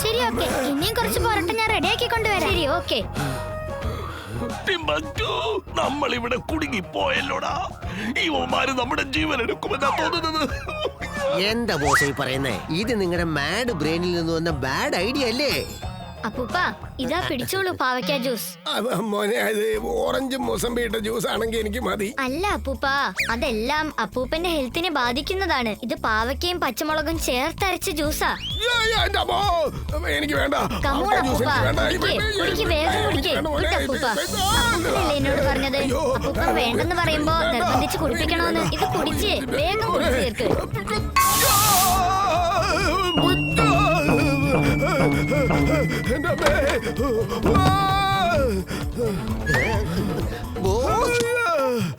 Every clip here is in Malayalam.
ശരി ഓക്കെ, ഇനിയും കുറച്ച് പൊറോട്ട ഞാൻ റെഡിയാക്കി കൊണ്ടുവരാം. ശരി ഓക്കെ. നമ്മൾ ഇവിടെ കുടുങ്ങിപ്പോയല്ലോടാ. ഇവന്മാര് നമ്മുടെ ജീവൻ എടുക്കുമെന്നാ തോന്നുന്നത്. എന്താ ബോസ് ഈ പറയുന്നേ? ഇത് നിങ്ങളുടെ മാഡ് ബ്രെയിനിൽ നിന്ന് വന്ന ബാഡ് ഐഡിയ അല്ലേ? അപ്പൂപ്പ ഇതാ പിടിച്ചോളൂ പാവയ്ക്ക ജ്യൂസ്. മോനെ, അത് ഓറഞ്ചും മൊസമ്പി ഇട്ട ജ്യൂസ് ആണെങ്കിൽ എനിക്ക് മതി. അല്ല അപ്പൂപ്പ, അതെല്ലാം അപ്പൂപ്പന്റെ ഹെൽത്തിനെ ബാധിക്കുന്നതാണ്. ഇത് പാവയ്ക്കയും പച്ചമുളകും ചേർത്തരച്ച ജ്യൂസാ. എനിക്ക് വേണ്ട. എന്നോട് പറഞ്ഞത് അപ്പൂപ്പ വേണ്ടെന്ന് പറയുമ്പോ നിർബന്ധിച്ച് കുടിപ്പിക്കണോന്ന്. ഇത് കുടിച്ച് വേഗം കുടിച്ചു തീർക്ക്.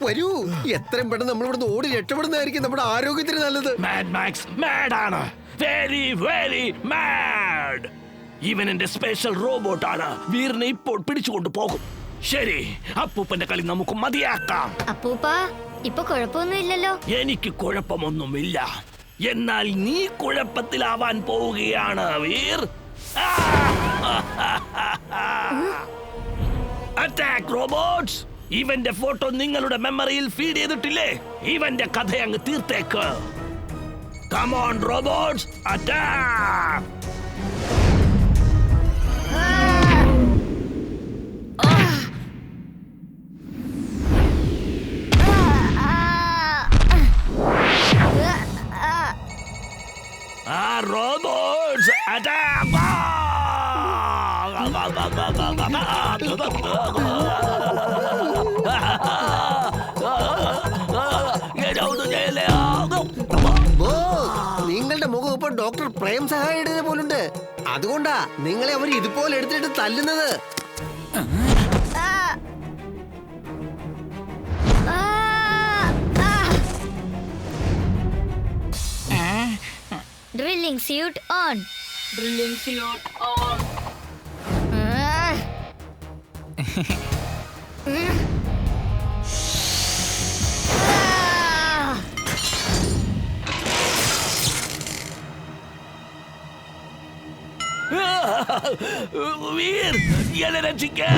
വരൂ, എത്രയും പെട്ടെന്ന് നമ്മൾ ഇവിടുന്ന് ഓടി രക്ഷപ്പെടുന്നതായിരിക്കും നമ്മുടെ ആരോഗ്യത്തിന് നല്ലത്. ഇവൻ എന്റെ സ്പെഷ്യൽ റോബോട്ടാണ്. വീറിനെ ഇപ്പോൾ പിടിച്ചുകൊണ്ട് പോകും. ശരി, അപ്പൂപ്പന്റെ കളി നമുക്ക് മതിയാക്കാം. അപ്പൂപ്പ ഇപ്പൊ കുഴപ്പമൊന്നുമില്ലല്ലോ? എനിക്ക് കുഴപ്പമൊന്നുമില്ല. എന്നാൽ നീ കുഴപ്പത്തിലാവാൻ പോവുകയാണ് വീർ. Attack robots. ഇവന്റെ ഫോട്ടോ നിങ്ങളുടെ മെമ്മറിയിൽ ഫീഡ് ചെയ്തിട്ടില്ലേ? ഇവന്റെ കഥ അങ്ങ് തീർത്തേക്ക്. Come on robots, attack. Robots attack! നിങ്ങളുടെ മുഖം ഇപ്പൊ ഡോക്ടർ പ്രേം സഹായിയുടെ പോലുണ്ട്. അതുകൊണ്ടാ നിങ്ങളെ അവർ ഇതുപോലെ എടുത്തിട്ട് തല്ലുന്നത്. Drilling suit on. Drilling suit on. Veer, എന്നെ രക്ഷിക്കൂ.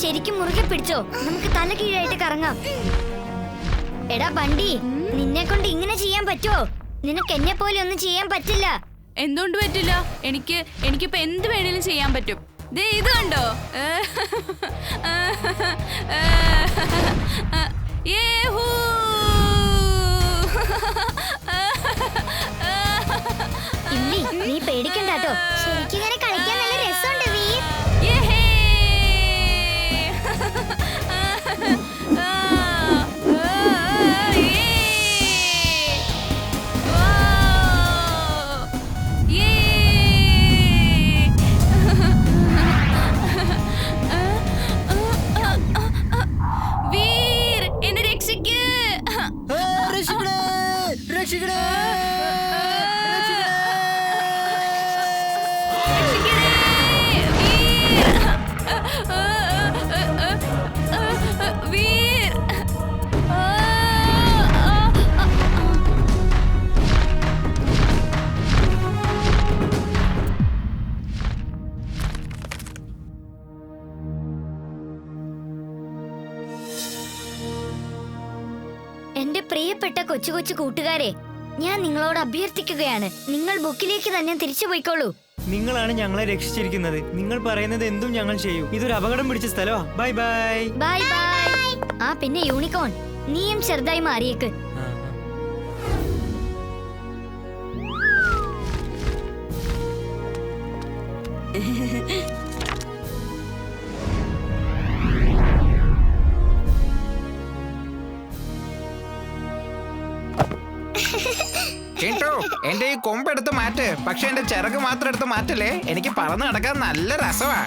ശരിക്കും മുറുകെ പിടിച്ചോ, നമുക്ക് തല കീഴായിട്ട് കറങ്ങാം. എടാ ബണ്ടി, നിന്നെ കൊണ്ട് ഇങ്ങനെ ചെയ്യാൻ പറ്റുമോ? നിനക്ക് എന്നെ പോലെ ഒന്നും ചെയ്യാൻ പറ്റില്ല. എന്തുകൊണ്ട് പറ്റില്ല? എനിക്കിപ്പോ എന്ത് വേണേലും ചെയ്യാൻ പറ്റും. ദേ ഇത് കണ്ടോ? നീ പേടിക്കണ്ടാട്ടോ, ശരിക്കും ഇങ്ങനെ കളിക്കാൻ നല്ല രസമുണ്ട് വീർ. എന്റെ പ്രിയപ്പെട്ട കൊച്ചു കൊച്ചു കൂട്ടുകാരെ, ഞാൻ നിങ്ങളോട് അഭ്യർത്ഥിക്കുകയാണ്, നിങ്ങൾ ബുക്കിലേക്ക് തന്നെ തിരിച്ചു പോയിക്കോളൂ. നിങ്ങളാണ് ഞങ്ങളെ രക്ഷിച്ചിരിക്കുന്നത്. നിങ്ങൾ പറയുന്നത് എന്തും ഞങ്ങൾ ചെയ്യും. ഇതൊരു അപകടം പിടിച്ച സ്ഥലമാ. Bye bye. Bye bye. ആ പിന്നെ യൂണിക്കോൺ, നീയും ചെറുതായി മാറിയേക്ക്. ചിട്ടു എന്റെ ഈ കൊമ്പെടുത്ത് മാറ്റ്, പക്ഷെ എന്റെ ചിറക് മാത്രം എടുത്ത് മാറ്റല്ലേ. എനിക്ക് പറന്ന് നടക്കാൻ നല്ല രസമാ.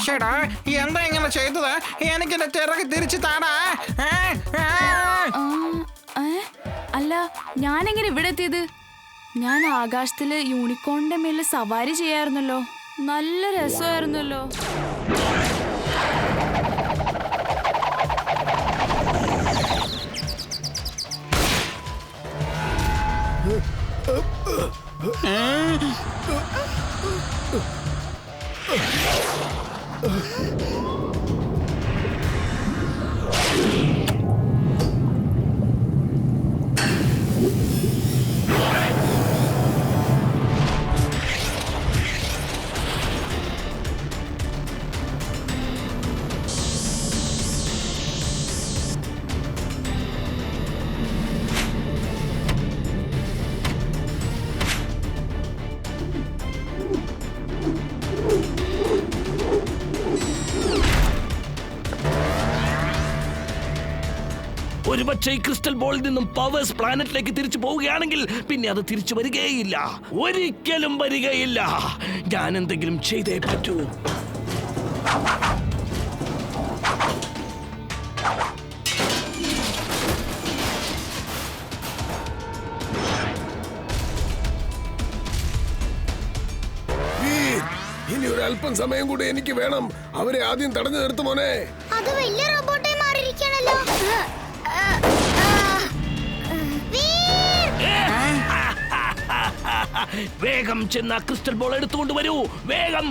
ചേടാ എന്താ ഇങ്ങനെ ചെയ്തത്? എനിക്ക് എന്റെ ചിറക് തിരിച്ചു താടാ. അല്ല, ഞാനെങ്ങനെ ഇവിടെ എത്തിയത്? ഞാൻ ആകാശത്തില് യൂണിക്കോണിന്റെ മേലിൽ സവാരി ചെയ്യായിരുന്നല്ലോ. നല്ല രസമായിരുന്നല്ലോ. ഒരുപക്ഷെ ഈ ക്രിസ്റ്റൽ ബോളിൽ നിന്നും പവേഴ്സ് പ്ലാനറ്റിലേക്ക് തിരിച്ചു പോവുകയാണെങ്കിൽ പിന്നെ അത് തിരിച്ചു വരികയില്ല, ഒരിക്കലും വരികയില്ല. ഞാൻ എന്തെങ്കിലും ചെയ്തേ പറ്റൂ. ഇനി ഒരു അല്പം സമയം കൂടി എനിക്ക് വേണം. അവരെ ആദ്യം തടഞ്ഞു നിർത്തും മോനെ. അത് വലിയ റോബോട്ടായി മാറിയിരിക്കണല്ലോ. വേഗം ചെന്ന ക്രിസ്റ്റൽ ബോൾ എടുത്തുകൊണ്ട് വരൂ, വേഗം.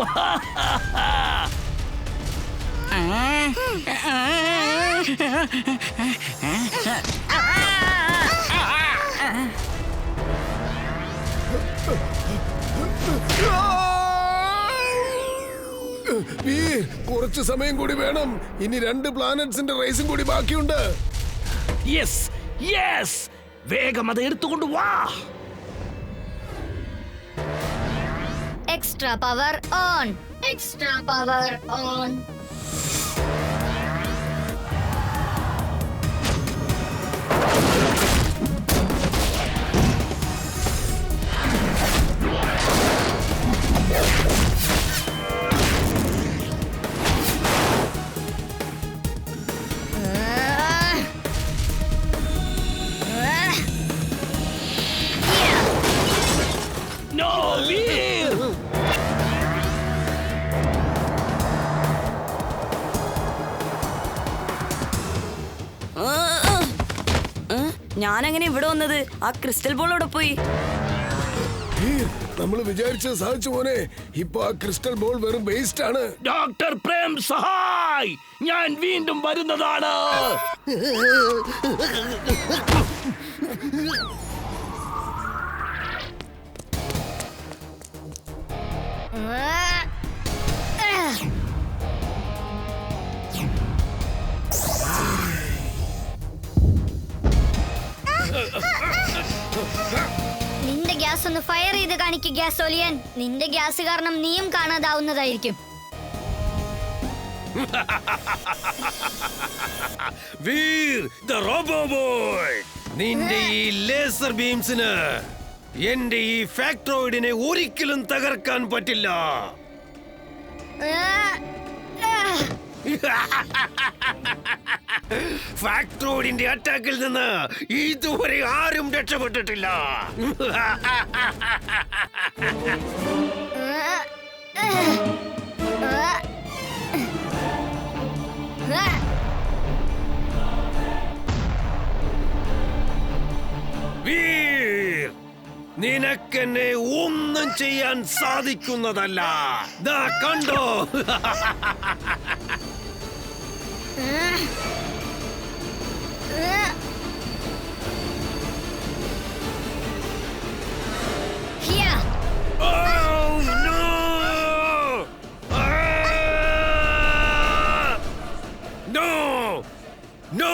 വീർ, കുറച്ച് സമയം കൂടി വേണം. ഇനി 2 പ്ലാനറ്റ്സിന്റെ റേസും കൂടി ബാക്കിയുണ്ട്. യെസ് യെസ്, വേഗം അത് എടുത്തുകൊണ്ട് വാ. Extra power on, extra power on. No, Veer. ഞാനെങ്ങനെ ഇവിടെ വന്നത്? ആ ക്രിസ്റ്റൽ ബോൾ അവിടെ പോയി. നമ്മൾ വിചാരിച്ചത് സാധിച്ചു മോനെ. ഇപ്പൊ ആ ക്രിസ്റ്റൽ ബോൾ വെറും വേസ്റ്റ് ആണ്. ഡോക്ടർ പ്രേം സഹായ്, ഞാൻ വീണ്ടും വരുന്നതാണ്. നിന്റെ ഗ്യാസ് ഒന്ന് ഫയർ ചെയ്ത് കാണിക്കുക ഗ്യാസോലിയൻ. നിന്റെ ഗ്യാസ് കാരണം നീയും കാണാതാവുന്നതായിരിക്കും. വീർ ദ റോബോ ബോയ്, നിന്റെ ഈ ലേസർ ബീംസിന് എന്റെ ഈ ഫാക്ടറോയിഡിനെ ഒരിക്കലും തകർക്കാൻ പറ്റില്ല. ഫാക്ടറോയിഡിന്റെ അറ്റാക്കിൽ നിന്ന് ഇതുവരെ ആരും രക്ഷപ്പെട്ടിട്ടില്ല. വീർ, നിനക്കെന്നെ ഒന്നും ചെയ്യാൻ സാധിക്കുന്നതല്ല. ദാ കണ്ടോ. No!